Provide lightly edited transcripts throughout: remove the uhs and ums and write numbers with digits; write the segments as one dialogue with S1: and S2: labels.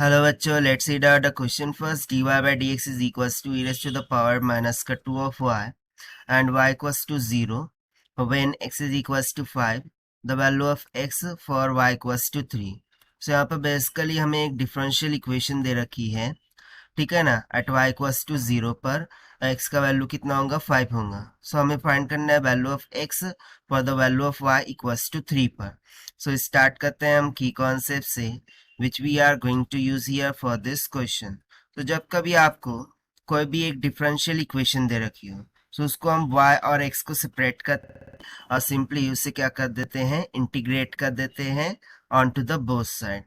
S1: Hello बच्चों, let's read out the question first. dy by dx is equals to e raised to the power minus का 2 of y and y equals to 0 when x is equals to 5. The value of x for y equals to 3. So यहाँ पर basically हमें एक differential equation दे रखी है, ठीक है ना. एट y इक्वल्स टू 0 पर x का वैल्यू कितना होगा, 5 होगा. सो हमें फाइंड करना है value of x for the value of y equals to 3 पर. सो स्टार्ट करते हैं हम की कॉन्सेप्ट से which we are going to use here for this question. तो जब कभी आपको कोई भी एक डिफरेंशियल इक्वेशन दे रखी हो, तो उसको हम y और x को सेपरेट कर और सिंपली उसे क्या कर देते हैं, इंटीग्रेट कर देते हैं on to the both side.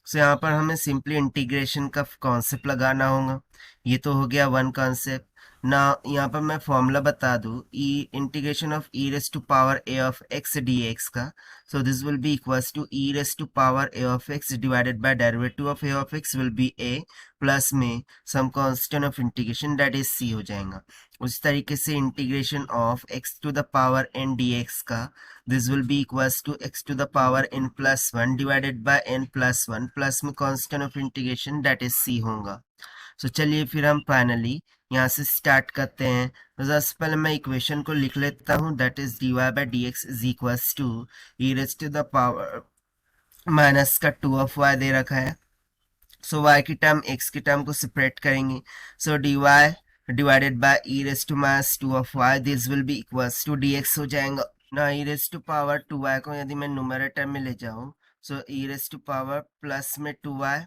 S1: So यहाँ पर हमें सिंपली इंटीग्रेशन का कॉन्सेप्ट लगाना होगा. ये तो हो गया वन कॉन्सेप्ट ना. यहाँ पर मैं फॉर्मूला बता दूँ, e integration of e raise to power a of x d x का. So this will be equals to e raise to power a of x divided by derivative of a of x will be a plus में some constant of integration that is c हो जाएगा. उस तरीके से integration of x to the power n d x का, this will be equals to x to the power n plus 1 divided by n plus 1 plus में constant of integration that is c होगा. so चलिए फिर हम finally यहाँ से start करते हैं. तो सबसे पहले मैं इक्वेशन को लिख लेता हूँ, that is dy by dx is equals to e raised to the power minus का 2 of y दे रखा है. सो y की टर्म x की टर्म को सेपरेट करेंगे. So dy divided by e raise to minus 2 of y, this will be equals to dx हो जाएगा ना. e raise to power 2y को यदि मैं न्यूमरेटर में ले जाऊं, so e raise to power plus में 2y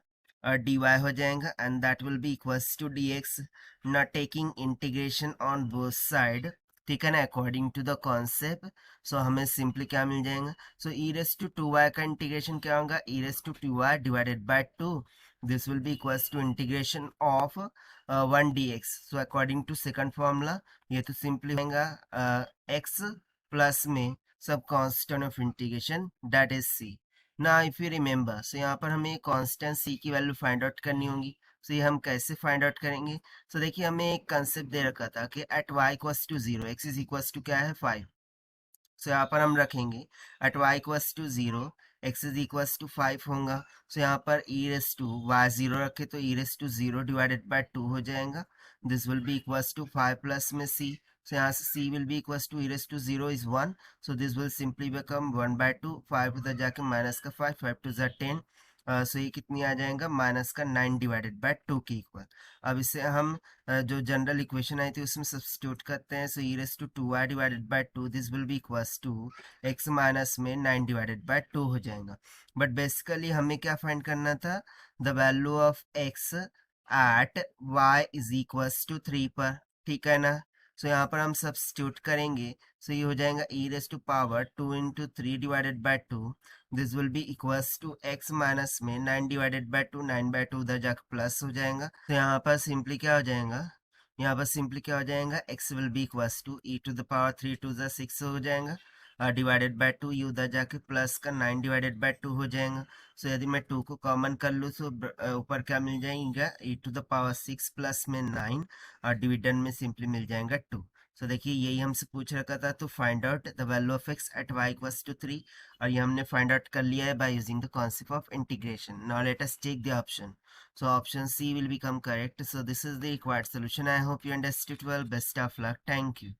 S1: और dy हो जाएगा and that will be equals to dx. Not taking integration on both side, ठीक है ना, according to the concept. So हमें सिंपली क्या मिल जाएगा, सो e रेज टू 2y का इंटीग्रेशन क्या होगा, e raise to 2y divided by 2. this will be equals to integration of 1 dx. so according to second formula ये तो simply होगा x plus में सब constant of integration that is c. now if you remember, so यहाँ पर हमें constant c की value find out करनी होगी. so ये हम कैसे फाइंड आउट करेंगे, so देखिए हमें एक कंसेप्ट दे रखा था कि at y equals to 0 x is equals to क्या है 5. सो यहाँ पर हम रखेंगे at y equals to 0 x is equals to 5 होगा. सो यहाँ पर e रेस टू y 0 रखे तो e raise to 0 divided by 2 हो जाएगा. This will be equals to 5 plus में c. सो यहाँ से c will be equals to e raise to 0 is 1. So this will simply become 1 by 2. 5 उधर जाके minus का 5, 5 टू ज़ा 10. सो ये कितनी आ जाएगा, माइनस का 9 डिवाइडेड बाय 2 के इक्वल. अब इसे हम जो जनरल इक्वेशन आई थी उसमें सब्स्टिट्यूट करते हैं. So e raise to 2y divided by 2, this will be equals to x minus में 9 डिवाइडेड बाय 2 हो जाएगा. बट बेसिकली हमें क्या फाइंड करना था, the value of x at y is equals to 3 पर, ठीक है ना. सो यहाँ पर हम सब्स्टिट्यूट करेंगे. सो ये हो जाएगा e raise to power 2 into 3 divided by 2. This will be equals to x minus में 9 डिवाइडेड बाय 2, 9 बाय 2 उधर जाकर प्लस हो जाएगा. तो यहाँ पर सिंपली क्या हो जाएगा, यहाँ पर सिंपली क्या हो जाएगा, x will be equals to e to the power 3 to the 6 हो जाएगा डिवाइडेड बाय 2. ये उधर जाके प्लस का 9 डिवाइडेड बाय 2 हो जाएगा. सो यदि मैं 2 को कॉमन कर लूँ तो ऊपर क्या मिल जाएगा, e to the power 6 plus में 9 और डिविडेंड में सिंपली मिल जाएगा 2. सो देखिए यही हमसे पूछ रखा था, तो find out the value of x at y equals to 3, और ये हमने फाइंड आउट कर लिया है by using the concept of integration. Now let us take the option. so option c will become correct. so this is the required solution. I hope you understood well. best of luck. Thank you.